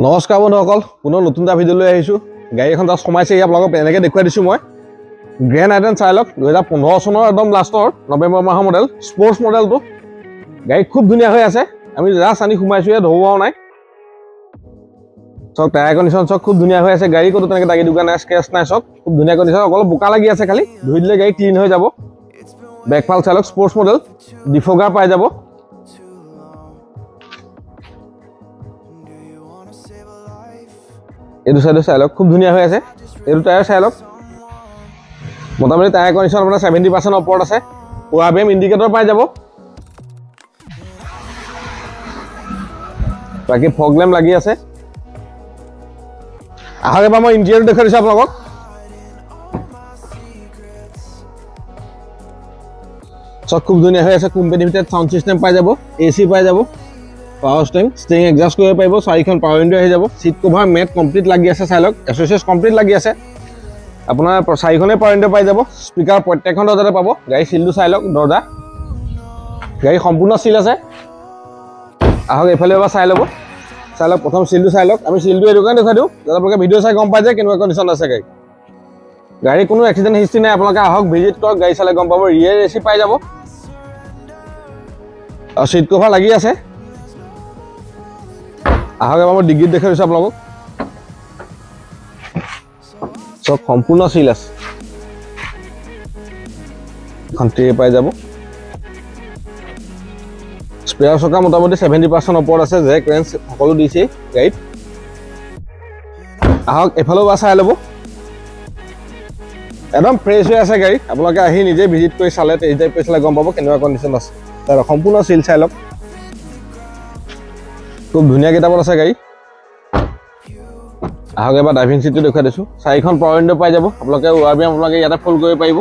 নমস্কাৰ বন্ধুসকল, পুনৰ নতুন এটা ভিডিঅ' লৈ আহিছোঁ। গাড়ী এখন জাষ্ট সোমাইছে, আপোনালোকক এনেকৈ দেখুৱাই দিছোঁ মই। গ্ৰেণ্ড আইটেন চাইলক 2015 চনৰ একদম লাষ্টৰ নৱেম্বৰ মাহৰ মডেল, স্পৰ্টছ মডেলটো। গাড়ী খুব ধুনীয়া হৈ আছে। আমি জাষ্ট আনি সোমাইছোঁ, ধোৱাও নাই। চক টায়াৰ কণ্ডিশ্যন চক খুব ধুনীয়া হৈ আছে। গাড়ী ক'তো তেনেকৈ দাগি দুগা নাই, স্কেচ নাই। চক খুব ধুনীয়া কণ্ডিশ্যন, অলপ বোকা লাগি আছে খালি। ধুই দিলে গাড়ী ক্লিন হৈ যাব। বেকফাল চাইলক স্পৰ্টছ মডেল, ডিফগাৰ পাই যাব। এইটো চাইডৰ চাইলক খুব ধুনীয়া হৈ আছে। এইটো টায়াৰ চাইলক মোটামুটি টায়াৰ কণ্ডিশ্যন আপোনাৰ 70% ওপৰত আছে। ORBM ইণ্ডিকেটৰ পাই যাব। বাকী ফগ লেম্প লাগি আছে। আহক এবাৰ মই ইণ্টেৰিয়ৰ দেখুৱাই দিছোঁ আপোনালোকক। চব খুব ধুনীয়া হৈ আছে। কোম্পানী ভিতৰত চাউণ্ড চিষ্টেম পাই যাব, AC পাই যাব, পাৱাৰ ষ্টিং এডজাষ্ট কৰিব পাৰিব। 4খন পাৱাৰ উইণ্ডো আহি যাব। চিট কভাৰ মেট কমপ্লিট লাগি আছে চাইলক, এছ'চিয়েছ কমপ্লিট লাগি আছে। আপোনাৰ 4খনেই পাৱাৰ উইণ্ডো পাই যাব। স্পীকাৰ প্ৰত্যেকখন দৰ্জাতে পাব। গাড়ী চিলটো চাইলক, দৰ্জা গাড়ী সম্পূৰ্ণ চিল আছে। আহক এইফালে এবাৰ চাই ল'ব। চাই লওক, প্ৰথম চিলটো চাই লওক। আমি চিলটো এইটো কাৰণে দেখুৱাই দিওঁ যাতে আপোনালোকে ভিডিঅ' চাই গম পাই যায় কেনেকুৱা কণ্ডিশ্যন আছে গাড়ী। গাড়ী কোনো এক্সিডেণ্ট হিষ্ট্ৰী নাই। আপোনালোকে আহক, ভিজিট কৰক, গাড়ী চালে গম পাব। ৰিয়েৰ AC পাই যাব আৰু চিট কভাৰ লাগি আছে। আহক এবাৰ মই ডিগ্ৰীত দেখাই দিছোঁ আপোনালোকক। চব সম্পূৰ্ণ চিল আছে। এখন ট্ৰে পাই যাব। স্পেয়াৰ চকা মোটামুটি 70% ওপৰত আছে। জেক ৰেঞ্চ সকলো দিছে গাড়ীত। আহক এফালেও বা চাই ল'ব। একদম ফ্ৰেছ হৈ আছে গাড়ী। আপোনালোকে আহি নিজে ভিজিট কৰি চালে, টেষ্ট ড্ৰাইভ কৰি চালে গম পাব কেনেকুৱা কণ্ডিশ্যন আছে। তাৰ সম্পূৰ্ণ চিল চাই লওক। খুব ধুনীয়া কিতাপত আছে গাড়ী। আহক এবাৰ ড্ৰাইভিং চিটটো দেখুৱাই দিছোঁ। 4খন পাৱাৰ উইণ্ডো পাই যাব। আপোনালোকে ORBM আপোনালোকে ইয়াতে ফুল কৰিব পাৰিব,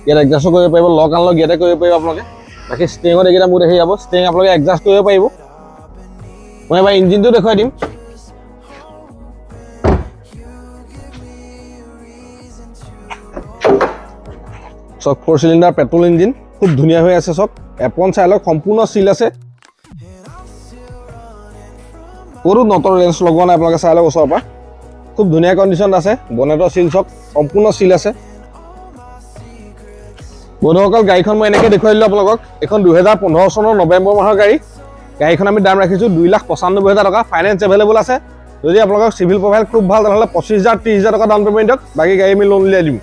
ইয়াত এডজাষ্টো কৰিব পাৰিব। লক আনলক ইয়াতে কৰিব পাৰিব আপোনালোকে। বাকী ষ্টিঙত এইকেইটা মোৰ দেখি যাব। ষ্টিং আপোনালোকে এডজাষ্ট কৰিব পাৰিব। মই এবাৰ ইঞ্জিনটো দেখুৱাই দিম। চক 4 চিলিণ্ডাৰ পেট্ৰল ইঞ্জিন, খুব ধুনীয়া হৈ আছে। চক এপন চাইলক সম্পূৰ্ণ চিল আছে। ক'তো নটৰ ৰেঞ্চ লগোৱা নাই। আপোনালোকে চাই লওক ওচৰৰ পৰা। খুব ধুনীয়া কণ্ডিশ্যন আছে। বনেটৰ চিল চক সম্পূৰ্ণ চিল আছে। বন্ধুসকল, গাড়ীখন মই এনেকৈ দেখুৱাই দিলোঁ আপোনালোকক। এইখন 2015 চনৰ নৱেম্বৰ মাহৰ গাড়ী। গাড়ীখন আমি দাম ৰাখিছোঁ 2,95,000 টকা। ফাইনেন্স এভেইলেবল আছে। যদি আপোনালোকক চিভিল প্ৰফাইল খুব ভাল, তেনেহ'লে 25,000-30,000 টকা ডাউন পে'মেণ্ট দিয়ক। বাকী গাড়ী আমি লোন উলিয়াই দিম।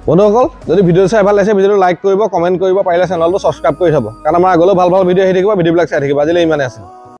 বন্ধুসকল, যদি ভিডিঅ' চাই ভাল লাগিছে, ভিডিঅ'টো লাইক কৰিব, কমেণ্ট কৰিব, পাৰিলে চেনেলটো ছাবস্ক্ৰাইব কৰি থ'ব। কাৰণ আমাৰ আগলৈও ভাল ভাল ভিডিঅ' আহি থাকিব। ভিডিঅ'বিলাক চাই থাকিব। আজিলৈ ইমানে আছে।